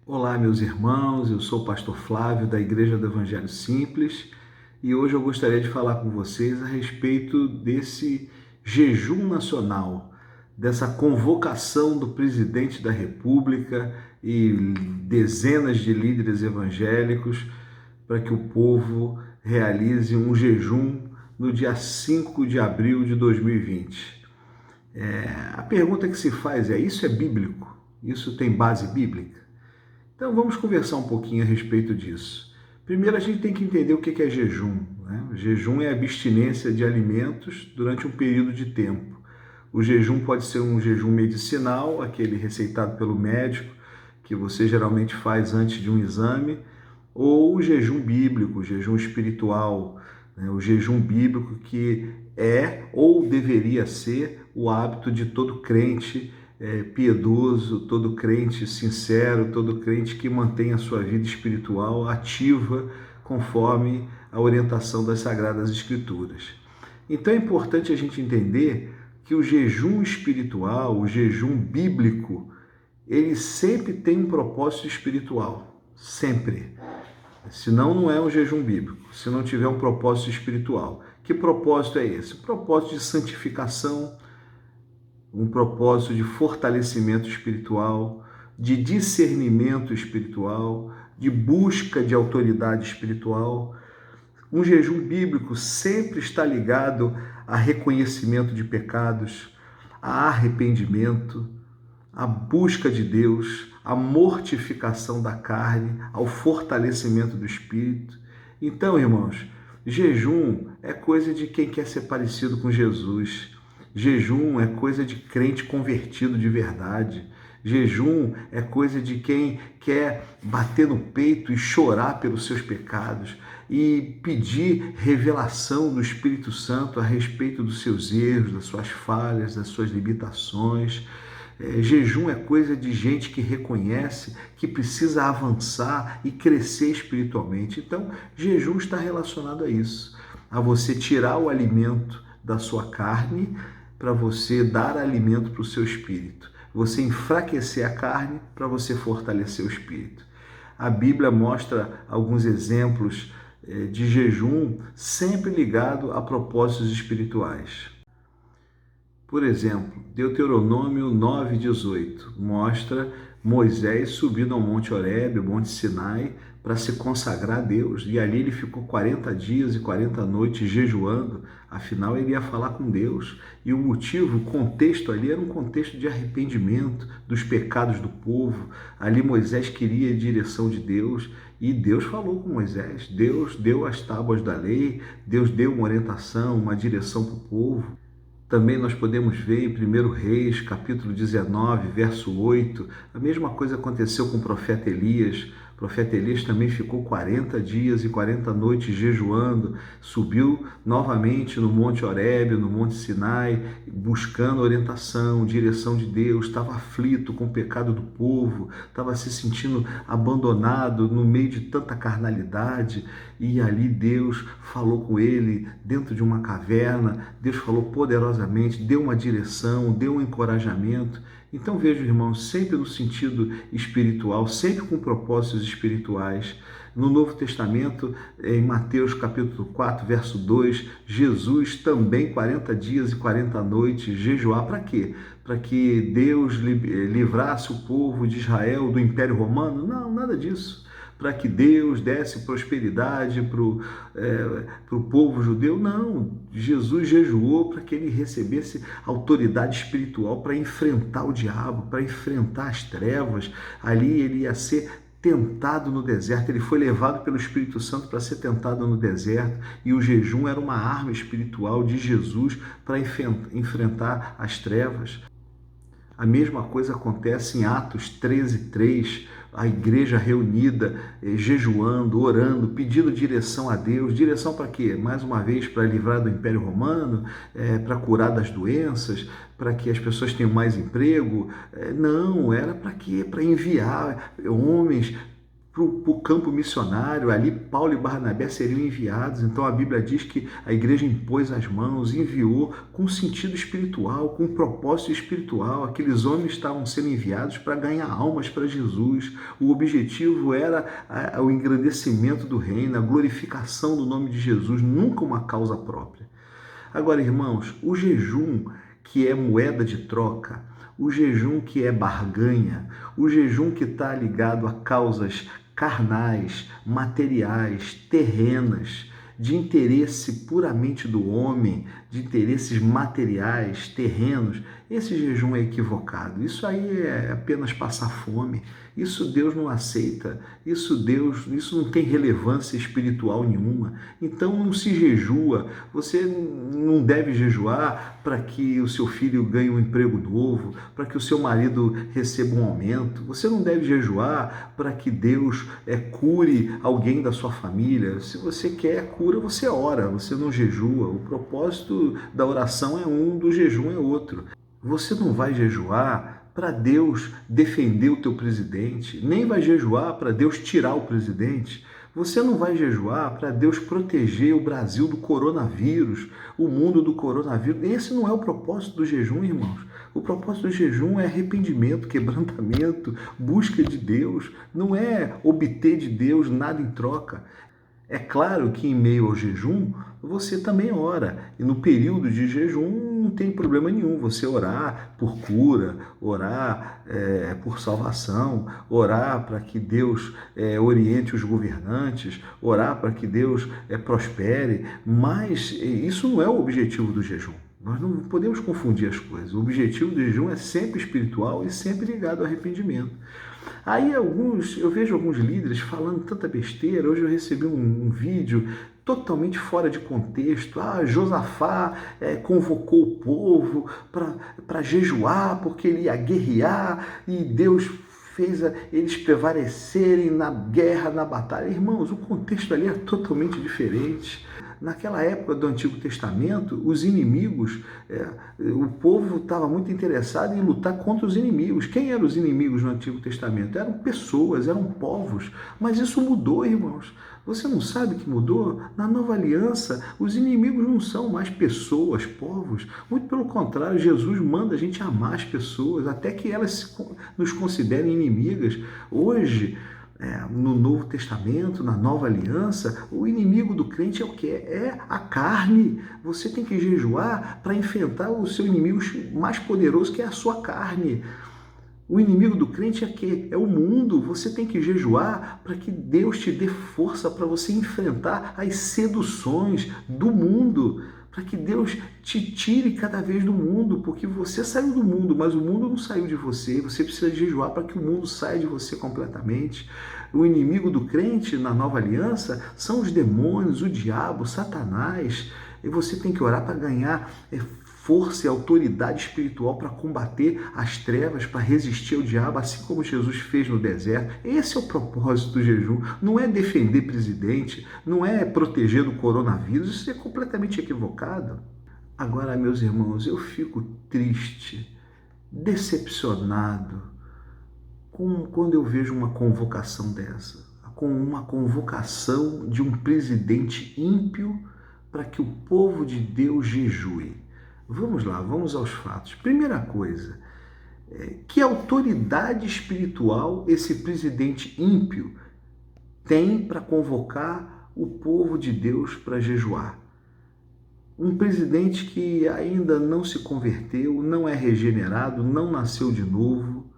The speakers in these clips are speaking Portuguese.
Olá, meus irmãos, eu sou o pastor Flávio da Igreja do Evangelho Simples e hoje eu gostaria de falar com vocês a respeito desse jejum nacional, dessa convocação do presidente da República e dezenas de líderes evangélicos para que o povo realize um jejum no dia 5 de abril de 2020. A pergunta que se faz é: isso é bíblico? Isso tem base bíblica? Então vamos conversar um pouquinho a respeito disso. Primeiro a gente tem que entender o que é jejum, né? O jejum é a abstinência de alimentos durante um período de tempo. O jejum pode ser um jejum medicinal, aquele receitado pelo médico, que você geralmente faz antes de um exame, ou o jejum bíblico, o jejum espiritual, né? O jejum bíblico que é ou deveria ser o hábito de todo crente piedoso, todo crente sincero, todo crente que mantém a sua vida espiritual ativa conforme a orientação das Sagradas Escrituras. Então é importante a gente entender que o jejum espiritual, o jejum bíblico, ele sempre tem um propósito espiritual, sempre. Senão não é um jejum bíblico, se não tiver um propósito espiritual. Que propósito é esse? O propósito de santificação, um propósito de fortalecimento espiritual, de discernimento espiritual, de busca de autoridade espiritual. Um jejum bíblico sempre está ligado a reconhecimento de pecados, a arrependimento, a busca de Deus, a mortificação da carne, ao fortalecimento do espírito. Então, irmãos, jejum é coisa de quem quer ser parecido com Jesus. Jejum é coisa de crente convertido de verdade. Jejum é coisa de quem quer bater no peito e chorar pelos seus pecados e pedir revelação do Espírito Santo a respeito dos seus erros, das suas falhas, das suas limitações. Jejum é coisa de gente que reconhece que precisa avançar e crescer espiritualmente. Então, jejum está relacionado a isso, a você tirar o alimento da sua carne para você dar alimento para o seu espírito. Você enfraquecer a carne para você fortalecer o espírito. A Bíblia mostra alguns exemplos de jejum sempre ligado a propósitos espirituais. Por exemplo, Deuteronômio 9:18 mostra Moisés subindo ao Monte Horebe, o Monte Sinai, para se consagrar a Deus. E ali ele ficou 40 dias e 40 noites jejuando, afinal ele ia falar com Deus. E o motivo, o contexto ali era um contexto de arrependimento dos pecados do povo. Ali Moisés queria a direção de Deus e Deus falou com Moisés. Deus deu as tábuas da lei, Deus deu uma orientação, uma direção para o povo. Também nós podemos ver em 1 Reis, capítulo 19, verso 8, a mesma coisa aconteceu com o profeta Elias. O profeta Elias também ficou 40 dias e 40 noites jejuando, subiu novamente no Monte Horebe, no Monte Sinai, buscando orientação, direção de Deus, estava aflito com o pecado do povo, estava se sentindo abandonado no meio de tanta carnalidade, e ali Deus falou com ele dentro de uma caverna, Deus falou poderosamente, deu uma direção, deu um encorajamento. Então veja, irmãos, sempre no sentido espiritual, sempre com propósitos espirituais. No Novo Testamento, em Mateus capítulo 4, verso 2, Jesus também 40 dias e 40 noites jejuar. Para quê? Para que Deus livrasse o povo de Israel do Império Romano? Não, nada disso. Para que Deus desse prosperidade para o povo judeu? Não, Jesus jejuou para que ele recebesse autoridade espiritual para enfrentar o diabo, para enfrentar as trevas. Ali ele ia ser tentado no deserto, ele foi levado pelo Espírito Santo para ser tentado no deserto, e o jejum era uma arma espiritual de Jesus para enfrentar as trevas. A mesma coisa acontece em Atos 13:3, a igreja reunida, jejuando, orando, pedindo direção a Deus. Direção para quê? Mais uma vez, para livrar do Império Romano, para curar das doenças, para que as pessoas tenham mais emprego. Não, era para quê? Para enviar homens para o campo missionário. Ali Paulo e Barnabé seriam enviados. Então a Bíblia diz que a igreja impôs as mãos, enviou com sentido espiritual, com propósito espiritual. Aqueles homens estavam sendo enviados para ganhar almas para Jesus. O objetivo era o engrandecimento do reino, a glorificação do nome de Jesus, nunca uma causa própria. Agora, irmãos, o jejum, que é moeda de troca, o jejum que é barganha, o jejum que está ligado a causas carnais, materiais, terrenas, de interesse puramente do homem, de interesses materiais, terrenos, esse jejum é equivocado. Isso aí é apenas passar fome. Isso Deus não aceita. Isso não tem relevância espiritual nenhuma. Então não se jejua. Você não deve jejuar para que o seu filho ganhe um emprego novo, para que o seu marido receba um aumento. Você não deve jejuar para que Deus cure alguém da sua família. Se você quer cura, você ora, você não jejua. O propósito da oração é um, do jejum é outro. Você não vai jejuar para Deus defender o teu presidente, nem vai jejuar para Deus tirar o presidente. Você não vai jejuar para Deus proteger o Brasil do coronavírus, o mundo do coronavírus. Esse não é o propósito do jejum, irmãos. O propósito do jejum é arrependimento, quebrantamento, busca de Deus. Não é obter de Deus nada em troca. É claro que em meio ao jejum, você também ora. E no período de jejum não tem problema nenhum você orar por cura, orar por salvação, orar para que Deus oriente os governantes, orar para que Deus prospere. Mas isso não é o objetivo do jejum. Nós não podemos confundir as coisas. O objetivo do jejum é sempre espiritual e sempre ligado ao arrependimento. Aí eu vejo alguns líderes falando tanta besteira. Hoje eu recebi um vídeo totalmente fora de contexto. Josafá convocou o povo para jejuar porque ele ia guerrear e Deus fez eles prevalecerem na guerra, na batalha. Irmãos, o contexto ali é totalmente diferente. Naquela época do Antigo Testamento, os inimigos, o povo estava muito interessado em lutar contra os inimigos. Quem eram os inimigos no Antigo Testamento? Eram pessoas, eram povos. Mas isso mudou, irmãos. Você não sabe que mudou? Na Nova Aliança, os inimigos não são mais pessoas, povos. Muito pelo contrário, Jesus manda a gente amar as pessoas, até que elas nos considerem inimigas. Hoje, no Novo Testamento, na Nova Aliança, o inimigo do crente é o quê? É a carne. Você tem que jejuar para enfrentar o seu inimigo mais poderoso, que é a sua carne. O inimigo do crente é quê? É o mundo. Você tem que jejuar para que Deus te dê força para você enfrentar as seduções do mundo, para que Deus te tire cada vez do mundo, porque você saiu do mundo, mas o mundo não saiu de você. Você precisa jejuar para que o mundo saia de você completamente. O inimigo do crente na Nova Aliança são os demônios, o diabo, Satanás. E você tem que orar para ganhar força e autoridade espiritual para combater as trevas, para resistir ao diabo, assim como Jesus fez no deserto. Esse é o propósito do jejum. Não é defender presidente, não é proteger do coronavírus. Isso é completamente equivocado. Agora, meus irmãos, eu fico triste, decepcionado quando eu vejo uma convocação dessa, com uma convocação de um presidente ímpio para que o povo de Deus jejue. Vamos lá, vamos aos fatos. Primeira coisa, que autoridade espiritual esse presidente ímpio tem para convocar o povo de Deus para jejuar? Um presidente que ainda não se converteu, não é regenerado, não nasceu de novo,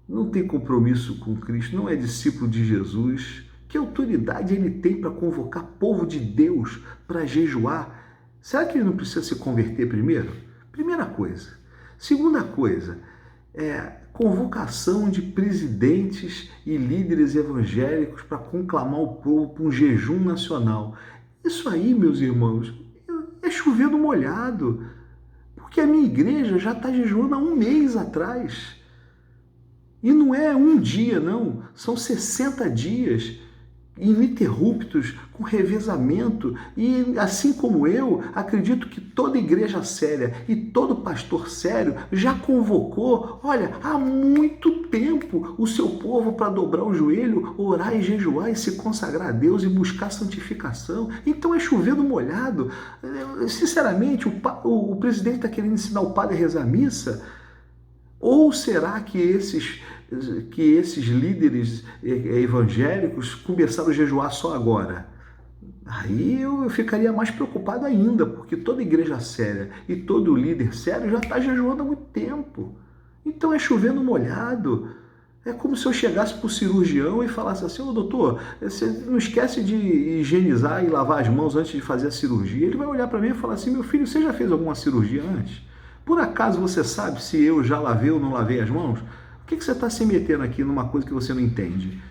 não tem compromisso com Cristo, não é discípulo de Jesus. Que autoridade ele tem para convocar povo de Deus para jejuar? Será que ele não precisa se converter primeiro? Primeira coisa. Segunda coisa, convocação de presidentes e líderes evangélicos para conclamar o povo para um jejum nacional. Isso aí, meus irmãos, é chover no molhado, porque a minha igreja já está jejuando há um mês atrás. E não é um dia, não, são 60 dias ininterruptos, com revezamento, e assim como eu, acredito que toda igreja séria e todo pastor sério já convocou, olha, há muito tempo o seu povo para dobrar o joelho, orar e jejuar e se consagrar a Deus e buscar santificação. Então é chover no molhado. Sinceramente, o presidente está querendo ensinar o padre a rezar a missa? Ou será que esses líderes evangélicos começaram a jejuar só agora? Aí eu ficaria mais preocupado ainda, porque toda igreja séria e todo líder sério já está jejuando há muito tempo. Então é chover no molhado. É como se eu chegasse para o cirurgião e falasse assim: ô doutor, você não esquece de higienizar e lavar as mãos antes de fazer a cirurgia. Ele vai olhar para mim e falar assim: meu filho, você já fez alguma cirurgia antes? Por acaso você sabe se eu já lavei ou não lavei as mãos? Por que você está se metendo aqui numa coisa que você não entende?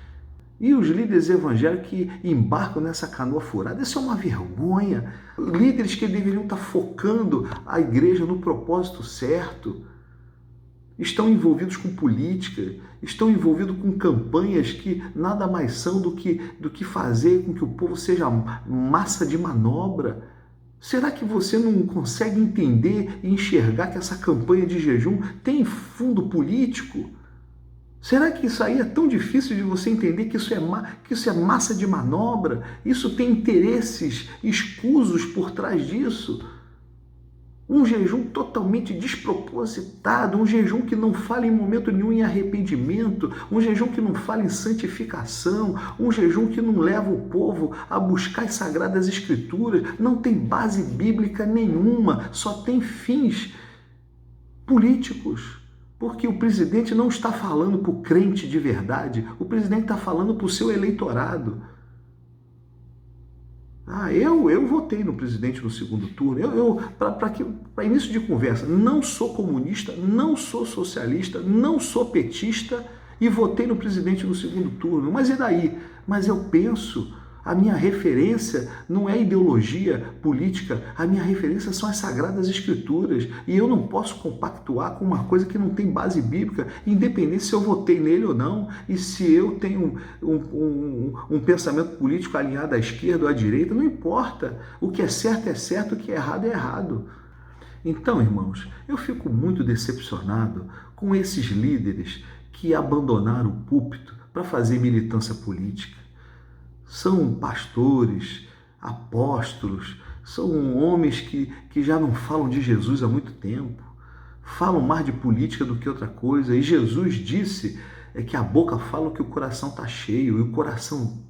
E os líderes evangélicos que embarcam nessa canoa furada, isso é uma vergonha. Líderes que deveriam estar focando a igreja no propósito certo, estão envolvidos com política, estão envolvidos com campanhas que nada mais são do que fazer com que o povo seja massa de manobra. Será que você não consegue entender e enxergar que essa campanha de jejum tem fundo político? Será que isso aí é tão difícil de você entender que isso é massa de manobra? Isso tem interesses escusos por trás disso? Um jejum totalmente despropositado, um jejum que não fala em momento nenhum em arrependimento, um jejum que não fala em santificação, um jejum que não leva o povo a buscar as sagradas escrituras, não tem base bíblica nenhuma, só tem fins políticos. Porque o presidente não está falando para o crente de verdade, o presidente está falando para o seu eleitorado. Eu votei no presidente no segundo turno. Para início de conversa, não sou comunista, não sou socialista, não sou petista e votei no presidente no segundo turno. Mas e daí? Mas eu penso, a minha referência não é ideologia política, a minha referência são as Sagradas Escrituras. E eu não posso compactuar com uma coisa que não tem base bíblica, independente se eu votei nele ou não, e se eu tenho um pensamento político alinhado à esquerda ou à direita, não importa. O que é certo, o que é errado. Então, irmãos, eu fico muito decepcionado com esses líderes que abandonaram o púlpito para fazer militância política. São pastores, apóstolos, são homens que já não falam de Jesus há muito tempo, falam mais de política do que outra coisa. E Jesus disse que a boca fala o que o coração está cheio, e o coração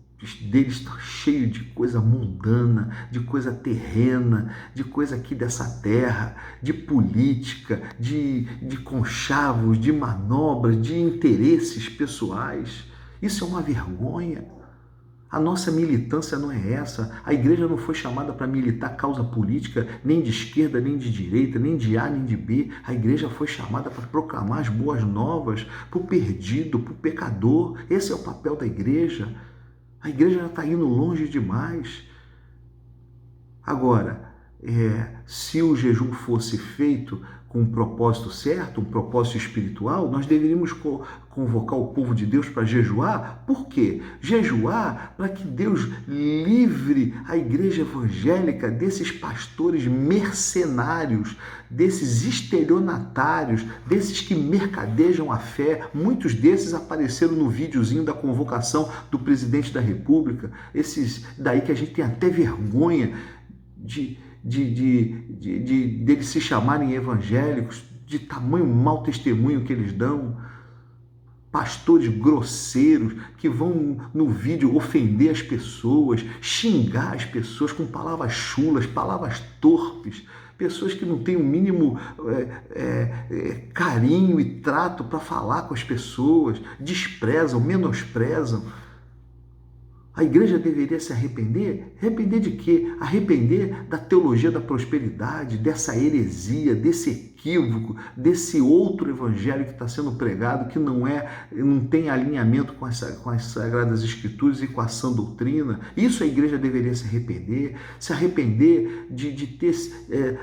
deles está cheio de coisa mundana, de coisa terrena, de coisa aqui dessa terra, de política, de conchavos, de manobras, de interesses pessoais. Isso é uma vergonha. A nossa militância não é essa. A igreja não foi chamada para militar causa política, nem de esquerda, nem de direita, nem de A, nem de B. A igreja foi chamada para proclamar as boas novas para o perdido, para o pecador. Esse é o papel da igreja. A igreja já está indo longe demais. Agora, se o jejum fosse feito com um propósito certo, um propósito espiritual, nós deveríamos convocar o povo de Deus para jejuar. Por quê? Jejuar para que Deus livre a igreja evangélica desses pastores mercenários, desses estelionatários, desses que mercadejam a fé. Muitos desses apareceram no videozinho da convocação do presidente da República, esses daí que a gente tem até vergonha deles se chamarem evangélicos, de tamanho mau testemunho que eles dão. Pastores grosseiros que vão no vídeo ofender as pessoas, xingar as pessoas com palavras chulas, palavras torpes, pessoas que não têm o mínimo carinho e trato para falar com as pessoas, desprezam, menosprezam. A igreja deveria se arrepender? Arrepender de quê? Arrepender da teologia da prosperidade, dessa heresia, desse equívoco, desse outro evangelho que está sendo pregado, que não tem alinhamento com as Sagradas Escrituras e com a sã doutrina. Isso a igreja deveria se arrepender de ter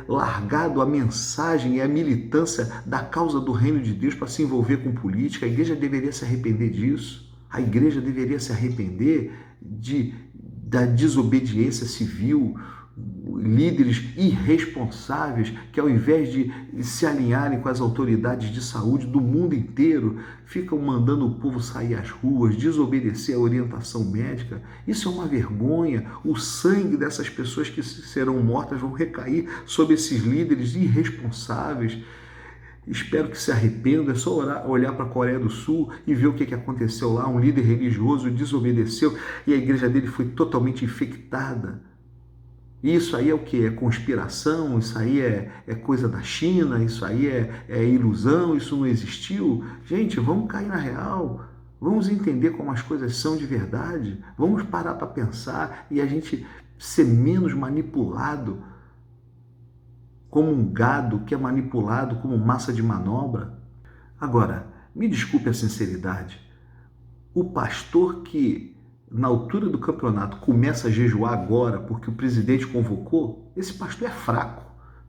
largado a mensagem e a militância da causa do reino de Deus para se envolver com política. A igreja deveria se arrepender disso. A igreja deveria se arrepender da desobediência civil, líderes irresponsáveis que, ao invés de se alinharem com as autoridades de saúde do mundo inteiro, ficam mandando o povo sair às ruas, desobedecer a orientação médica. Isso é uma vergonha. O sangue dessas pessoas que serão mortas vão recair sobre esses líderes irresponsáveis. Espero que se arrependa. É só olhar para a Coreia do Sul e ver o que aconteceu lá. Um líder religioso desobedeceu e a igreja dele foi totalmente infectada. Isso aí é o que? É conspiração? Isso aí é coisa da China? Isso aí é ilusão? Isso não existiu? Gente, vamos cair na real. Vamos entender como as coisas são de verdade. Vamos parar para pensar e a gente ser menos manipulado como um gado que é manipulado como massa de manobra. Agora, me desculpe a sinceridade, o pastor que na altura do campeonato começa a jejuar agora porque o presidente convocou, esse pastor é fraco.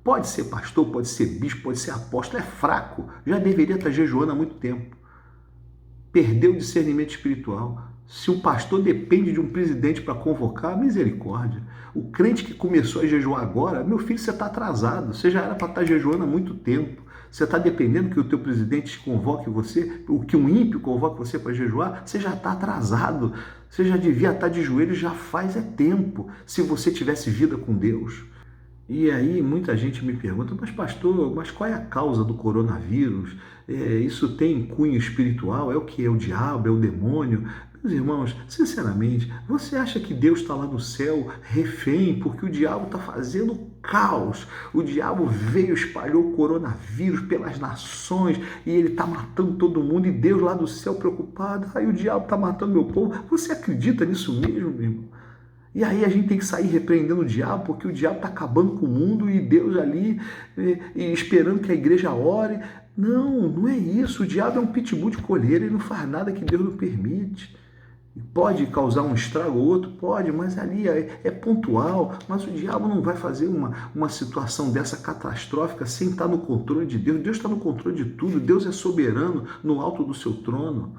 Pode ser pastor, pode ser bispo, pode ser apóstolo, é fraco. Já deveria estar jejuando há muito tempo. Perdeu o discernimento espiritual. Se o pastor depende de um presidente para convocar, misericórdia. O crente que começou a jejuar agora, meu filho, você está atrasado. Você já era para estar jejuando há muito tempo. Você está dependendo que o teu presidente convoque você, o que um ímpio convoque você para jejuar, você já está atrasado. Você já devia estar de joelhos já faz tempo, se você tivesse vida com Deus. E aí muita gente me pergunta, mas pastor, mas qual é a causa do coronavírus? Isso tem cunho espiritual? É o que? É o diabo? É o demônio? Meus irmãos, sinceramente, você acha que Deus está lá no céu refém porque o diabo está fazendo caos? O diabo veio, espalhou o coronavírus pelas nações e ele está matando todo mundo e Deus lá do céu preocupado, aí o diabo está matando meu povo. Você acredita nisso mesmo, meu irmão? E aí a gente tem que sair repreendendo o diabo, porque o diabo está acabando com o mundo e Deus ali esperando que a igreja ore. Não, não é isso. O diabo é um pitbull de coleira, ele não faz nada que Deus não permite. Pode causar um estrago ou outro? Pode, mas ali é pontual. Mas o diabo não vai fazer uma situação dessa catastrófica sem estar no controle de Deus. Deus está no controle de tudo. Deus é soberano no alto do seu trono.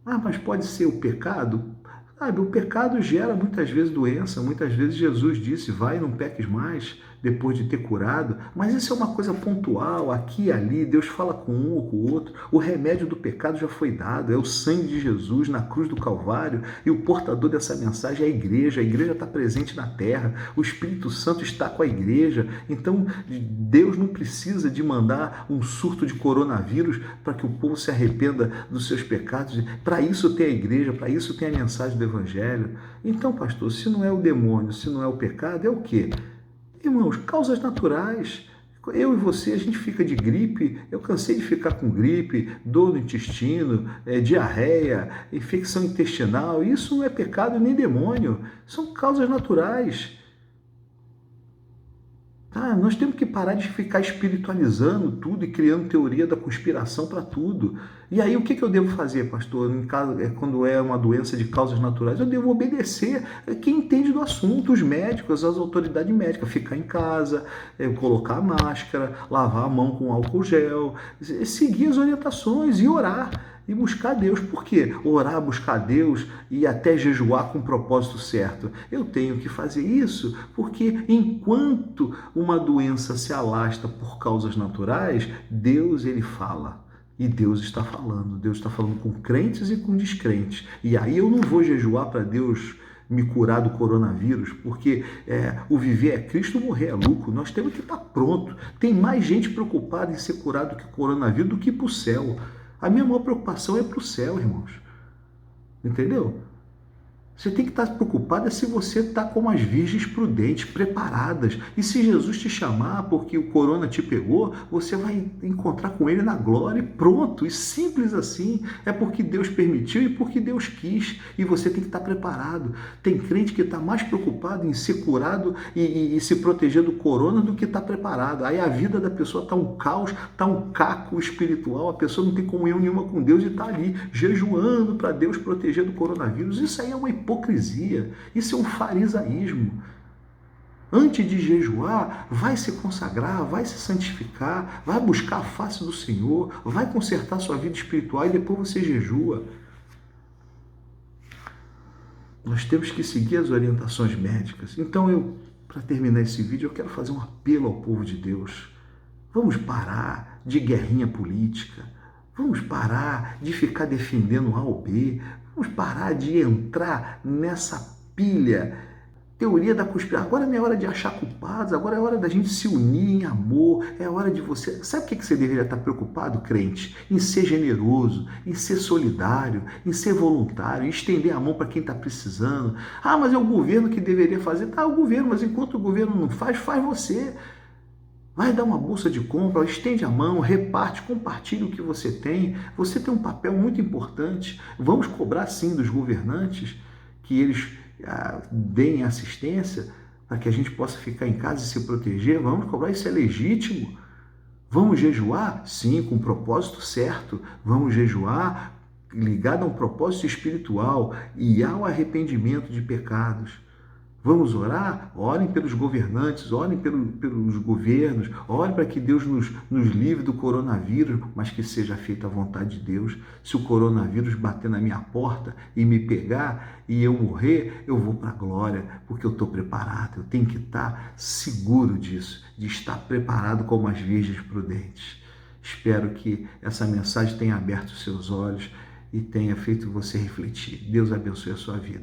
Ah, mas pode ser o pecado? Sabe, o pecado gera muitas vezes doença, muitas vezes Jesus disse, vai e não peques mais, depois de ter curado, mas isso é uma coisa pontual, aqui e ali, Deus fala com um ou com o outro, o remédio do pecado já foi dado, é o sangue de Jesus na cruz do Calvário, e o portador dessa mensagem é a igreja está presente na terra, o Espírito Santo está com a igreja, então Deus não precisa de mandar um surto de coronavírus para que o povo se arrependa dos seus pecados, para isso tem a igreja, para isso tem a mensagem do Evangelho. Então, pastor, se não é o demônio, se não é o pecado, é o quê? Irmãos, causas naturais. Eu e você, a gente fica de gripe, eu cansei de ficar com gripe, dor no intestino, diarreia, infecção intestinal. Isso não é pecado nem demônio, são causas naturais. Nós temos que parar de ficar espiritualizando tudo e criando teoria da conspiração para tudo. E aí o que eu devo fazer, pastor, quando é uma doença de causas naturais? Eu devo obedecer quem entende do assunto, os médicos, as autoridades médicas, ficar em casa, colocar a máscara, lavar a mão com álcool gel, seguir as orientações e orar. E buscar Deus. Por quê? Orar, buscar Deus e até jejuar com o propósito certo. Eu tenho que fazer isso porque enquanto uma doença se alasta por causas naturais, Deus, ele fala. E Deus está falando. Deus está falando com crentes e com descrentes. E aí eu não vou jejuar para Deus me curar do coronavírus, porque o viver é Cristo, o morrer é lucro. Nós temos que estar pronto. Tem mais gente preocupada em ser curado do que o coronavírus do que para o céu. A minha maior preocupação é para o céu, irmãos. Entendeu? Você tem que estar preocupado se você está como as virgens prudentes, preparadas. E se Jesus te chamar porque o corona te pegou, você vai encontrar com ele na glória e pronto. E simples assim. É porque Deus permitiu e porque Deus quis. E você tem que estar preparado. Tem crente que está mais preocupado em ser curado e se proteger do corona do que está preparado. Aí a vida da pessoa está um caos, está um caco espiritual. A pessoa não tem comunhão nenhuma com Deus e está ali jejuando para Deus proteger do coronavírus. Isso aí é uma hipocrisia, isso é um farisaísmo. Antes de jejuar, vai se consagrar, vai se santificar, vai buscar a face do Senhor, vai consertar sua vida espiritual e depois você jejua. Nós temos que seguir as orientações médicas. Então, para terminar esse vídeo, eu quero fazer um apelo ao povo de Deus. Vamos parar de guerrinha política. Vamos parar de ficar defendendo A ou B. Vamos parar de entrar nessa pilha. Teoria da conspiração. Agora não é hora de achar culpados, agora é hora da gente se unir em amor, é hora de você... Sabe o que você deveria estar preocupado, crente? Em ser generoso, em ser solidário, em ser voluntário, em estender a mão para quem está precisando. Ah, mas é o governo que deveria fazer. Tá, é o governo, mas enquanto o governo não faz, faz você. Vai dar uma bolsa de compra, estende a mão, reparte, compartilhe o que você tem. Você tem um papel muito importante. Vamos cobrar sim dos governantes que eles deem assistência para que a gente possa ficar em casa e se proteger. Vamos cobrar, isso é legítimo. Vamos jejuar? Sim, com o propósito certo. Vamos jejuar ligado a um propósito espiritual e ao arrependimento de pecados. Vamos orar? Orem pelos governantes, orem pelos governos, orem para que Deus nos livre do coronavírus, mas que seja feita a vontade de Deus. Se o coronavírus bater na minha porta e me pegar e eu morrer, eu vou para a glória, porque eu estou preparado. Eu tenho que estar seguro disso, de estar preparado como as virgens prudentes. Espero que essa mensagem tenha aberto os seus olhos e tenha feito você refletir. Deus abençoe a sua vida.